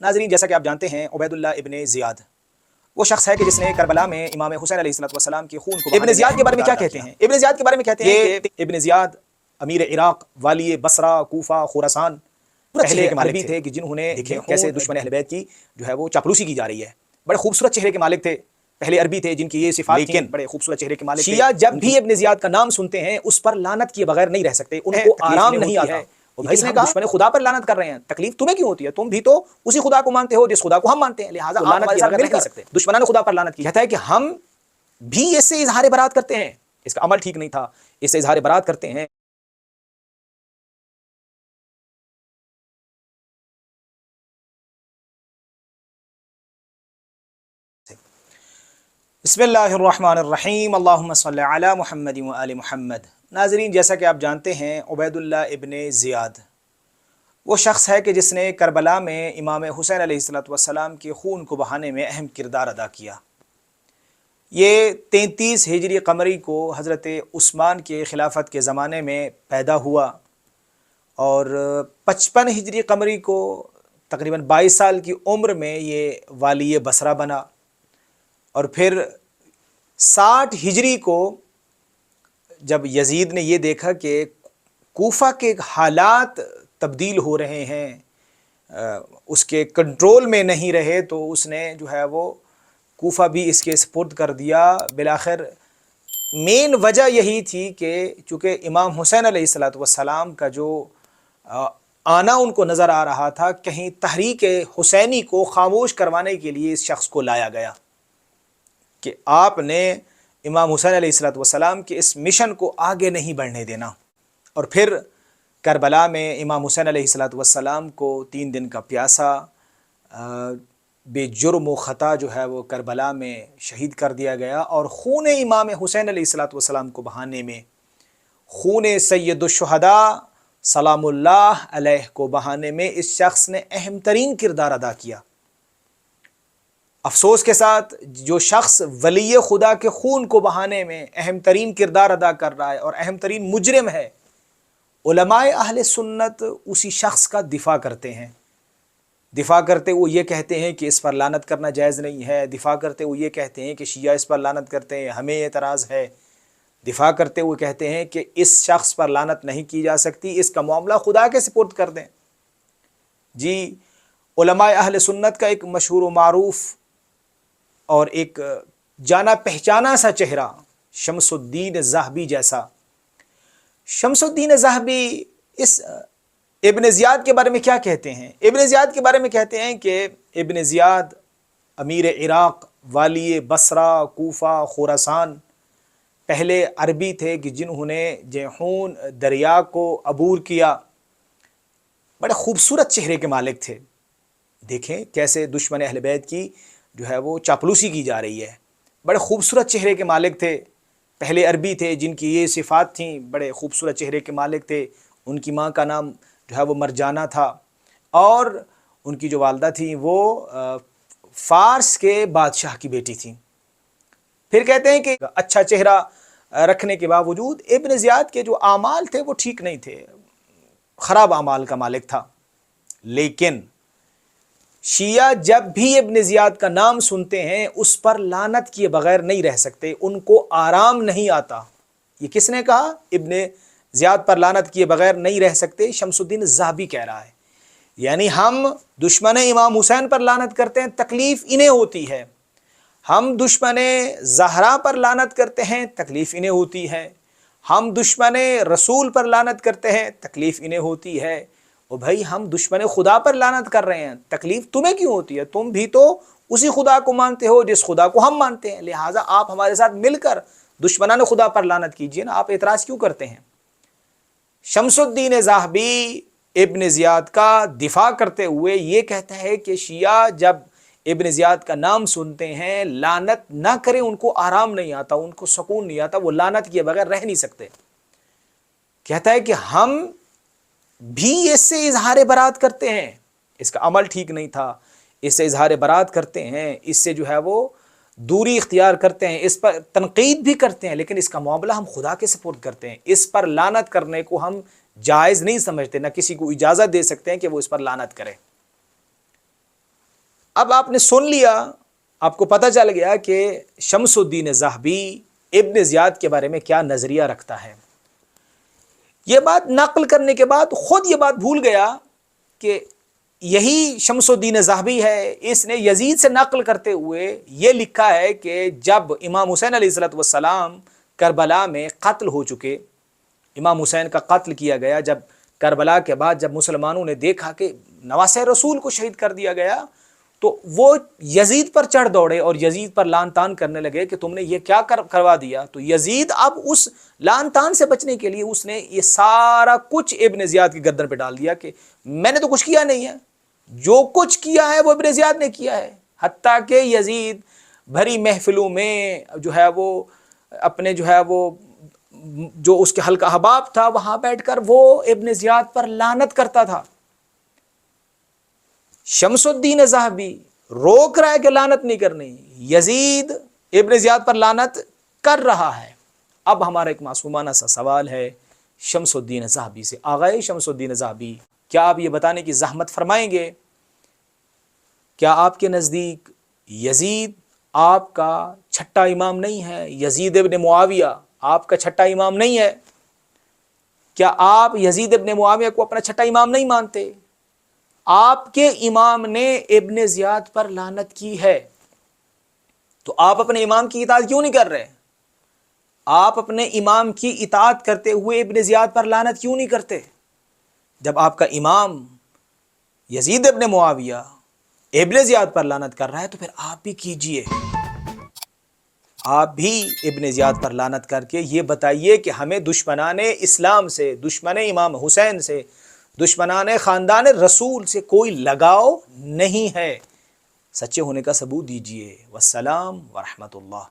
ناظرین، جیسا کہ آپ جانتے ہیں عبیداللہ ابن زیاد وہ شخص ہے کہ جس نے کربلا میں امام حسین علیہ السلام کے خون کو ابن زیاد کے بارے میں کیا کہتے ہیں؟ ابن زیاد کے بارے میں کہتے ہیں کہ ابن زیاد امیر عراق، والی بصرہ، کوفہ، خراسان پہلے عربی تھے کہ جنہوں نے کیسے دشمن اہل بیت کی جو ہے وہ چاپلوسی کی جا رہی ہے۔ بڑے خوبصورت چہرے کے مالک تھے، پہلے عربی تھے جن کی یہ صفات تھیں، بڑے خوبصورت چہرے کے مالک تھے۔ شیعہ جب بھی ابن زیاد کا نام سنتے ہیں اس پر لعنت کیے بغیر نہیں رہ سکتے، ان کو آرام نہیں آتا ہے۔ اس نے کہا دشمن خدا پر لعنت کر رہے ہیں، تکلیف تمہیں کیوں ہوتی ہے؟ تم بھی تو اسی خدا کو مانتے ہو جس خدا کو ہم مانتے ہیں، لہٰذا لعنت کیے بغیر نہیں رہ سکتے۔ دشمنان خدا پر لعنت کی کہتا ہے کہ ہم بھی اس سے اظہار برات کرتے ہیں، اس کا عمل ٹھیک نہیں تھا، اس سے اظہار برات کرتے ہیں۔ بسم اللہ الرحمن الرحیم، اللہم صلی علی محمد و آل محمد۔ ناظرین، جیسا کہ آپ جانتے ہیں عبیداللہ ابن زیاد وہ شخص ہے کہ جس نے کربلا میں امام حسین علیہ السلام کے خون کو بہانے میں اہم کردار ادا کیا۔ یہ 33 ہجری قمری کو حضرت عثمان کے خلافت کے زمانے میں پیدا ہوا اور 55 ہجری قمری کو تقریباً 22 سال کی عمر میں یہ والی بصرہ بنا، اور پھر 60 ہجری کو جب یزید نے یہ دیکھا کہ کوفہ کے حالات تبدیل ہو رہے ہیں، اس کے کنٹرول میں نہیں رہے، تو اس نے جو ہے وہ کوفہ بھی اس کے سپرد کر دیا۔ بالآخر مین وجہ یہی تھی کہ چونکہ امام حسین علیہ السلام کا جو آنا ان کو نظر آ رہا تھا، کہیں تحریک حسینی کو خاموش کروانے کے لیے اس شخص کو لایا گیا کہ آپ نے امام حسین علیہ السلام کے اس مشن کو آگے نہیں بڑھنے دینا۔ اور پھر کربلا میں امام حسین علیہ السلام کو 3 دن کا پیاسا بے جرم و خطا جو ہے وہ کربلا میں شہید کر دیا گیا، اور خون امام حسین علیہ السلام کو بہانے میں، خون سید الشہداء سلام اللہ علیہ کو بہانے میں اس شخص نے اہم ترین کردار ادا کیا۔ افسوس کے ساتھ جو شخص ولی خدا کے خون کو بہانے میں اہم ترین کردار ادا کر رہا ہے اور اہم ترین مجرم ہے، علماء اہل سنت اسی شخص کا دفاع کرتے ہیں۔ دفاع کرتے وہ یہ کہتے ہیں کہ اس پر لعنت کرنا جائز نہیں ہے، دفاع کرتے وہ یہ کہتے ہیں کہ شیعہ اس پر لعنت کرتے ہیں، ہمیں اعتراض ہے، دفاع کرتے وہ کہتے ہیں کہ اس شخص پر لعنت نہیں کی جا سکتی، اس کا معاملہ خدا کے سپرد کر دیں۔ جی، علماء اہل سنت کا ایک مشہور و معروف اور ایک جانا پہچانا سا چہرہ شمس الدین ذہبی جیسا، شمس الدین ذہبی اس ابن زیاد کے بارے میں کیا کہتے ہیں؟ ابن زیاد کے بارے میں کہتے ہیں کہ ابن زیاد امیر عراق، والی بصرہ، کوفہ، خراسان پہلے عربی تھے کہ جنہوں نے جیحون دریا کو عبور کیا۔ بڑے خوبصورت چہرے کے مالک تھے۔ دیکھیں کیسے دشمن اہل بیت کی جو ہے وہ چاپلوسی کی جا رہی ہے۔ بڑے خوبصورت چہرے کے مالک تھے، پہلے عربی تھے جن کی یہ صفات تھیں، بڑے خوبصورت چہرے کے مالک تھے۔ ان کی ماں کا نام جو ہے وہ مرجانہ تھا، اور ان کی جو والدہ تھیں وہ فارس کے بادشاہ کی بیٹی تھیں۔ پھر کہتے ہیں کہ اچھا چہرہ رکھنے کے باوجود ابن زیاد کے جو اعمال تھے وہ ٹھیک نہیں تھے، خراب اعمال کا مالک تھا۔ لیکن شیعہ جب بھی ابن زیاد کا نام سنتے ہیں اس پر لعنت کیے بغیر نہیں رہ سکتے، ان کو آرام نہیں آتا۔ یہ کس نے کہا؟ ابن زیاد پر لعنت کیے بغیر نہیں رہ سکتے، شمس الدین ذہبی کہہ رہا ہے۔ یعنی ہم دشمن امام حسین پر لعنت کرتے ہیں، تکلیف انہیں ہوتی ہے۔ ہم دشمن زہرا پر لعنت کرتے ہیں، تکلیف انہیں ہوتی ہے۔ ہم دشمن رسول پر لعنت کرتے ہیں، تکلیف انہیں ہوتی ہے۔ اور بھائی ہم دشمن خدا پر لعنت کر رہے ہیں، تکلیف تمہیں کیوں ہوتی ہے؟ تم بھی تو اسی خدا کو مانتے ہو جس خدا کو ہم مانتے ہیں، لہٰذا آپ ہمارے ساتھ مل کر دشمنان خدا پر لعنت کیجئے نا، آپ اعتراض کیوں کرتے ہیں؟ شمس الدین ذہبی ابن زیاد کا دفاع کرتے ہوئے یہ کہتا ہے کہ شیعہ جب ابن زیاد کا نام سنتے ہیں لعنت نہ کریں، ان کو آرام نہیں آتا، ان کو سکون نہیں آتا، وہ لعنت کیے بغیر رہ نہیں سکتے۔ کہتا ہے کہ ہم بھی اس سے اظہار برات کرتے ہیں، اس کا عمل ٹھیک نہیں تھا، اس سے اظہار برات کرتے ہیں، اس سے جو ہے وہ دوری اختیار کرتے ہیں، اس پر تنقید بھی کرتے ہیں، لیکن اس کا معاملہ ہم خدا کے سپرد کرتے ہیں۔ اس پر لعنت کرنے کو ہم جائز نہیں سمجھتے، نہ کسی کو اجازت دے سکتے ہیں کہ وہ اس پر لعنت کرے۔ اب آپ نے سن لیا، آپ کو پتہ چل گیا کہ شمس الدین ذہبی ابن زیاد کے بارے میں کیا نظریہ رکھتا ہے۔ یہ بات نقل کرنے کے بعد خود یہ بات بھول گیا کہ یہی شمس الدین ذہبی ہے، اس نے یزید سے نقل کرتے ہوئے یہ لکھا ہے کہ جب امام حسین علیہ السلام کربلا میں قتل ہو چکے، امام حسین کا قتل کیا گیا، جب کربلا کے بعد جب مسلمانوں نے دیکھا کہ نواسہ رسول کو شہید کر دیا گیا تو وہ یزید پر چڑھ دوڑے اور یزید پر لعن طعن کرنے لگے کہ تم نے یہ کیا کروا دیا۔ تو یزید اب اس لعن طعن سے بچنے کے لیے اس نے یہ سارا کچھ ابن زیاد کی گردن پہ ڈال دیا کہ میں نے تو کچھ کیا نہیں ہے، جو کچھ کیا ہے وہ ابن زیاد نے کیا ہے۔ حتیٰ کہ یزید بھری محفلوں میں جو ہے وہ اپنے جو ہے وہ جو اس کے حلقہ احباب تھا وہاں بیٹھ کر وہ ابن زیاد پر لعنت کرتا تھا۔ شمس الدین ذہبی روک رہا ہے کہ لعنت نہیں کرنی، یزید ابن زیاد پر لعنت کر رہا ہے۔ اب ہمارا ایک معصومانہ سا سوال ہے شمس الدین ذہبی سے، آغائے شمس الدین ذہبی، کیا آپ یہ بتانے کی زحمت فرمائیں گے کیا آپ کے نزدیک یزید آپ کا چھٹا امام نہیں ہے؟ یزید ابن معاویہ آپ کا چھٹا امام نہیں ہے؟ کیا آپ یزید ابن معاویہ کو اپنا چھٹا امام نہیں مانتے؟ آپ کے امام نے ابن زیاد پر لعنت کی ہے، تو آپ اپنے امام کی اطاعت کیوں نہیں کر رہے؟ آپ اپنے امام کی اطاعت کرتے ہوئے ابن زیاد پر لعنت کیوں نہیں کرتے؟ جب آپ کا امام یزید ابن معاویہ ابن زیاد پر لعنت کر رہا ہے تو پھر آپ بھی کیجئے، آپ بھی ابن زیاد پر لعنت کر کے یہ بتائیے کہ ہمیں دشمنان اسلام سے، دشمن امام حسین سے، دشمنان خاندان رسول سے کوئی لگاؤ نہیں ہے، سچے ہونے کا ثبوت دیجئے۔ والسلام ورحمۃ اللہ۔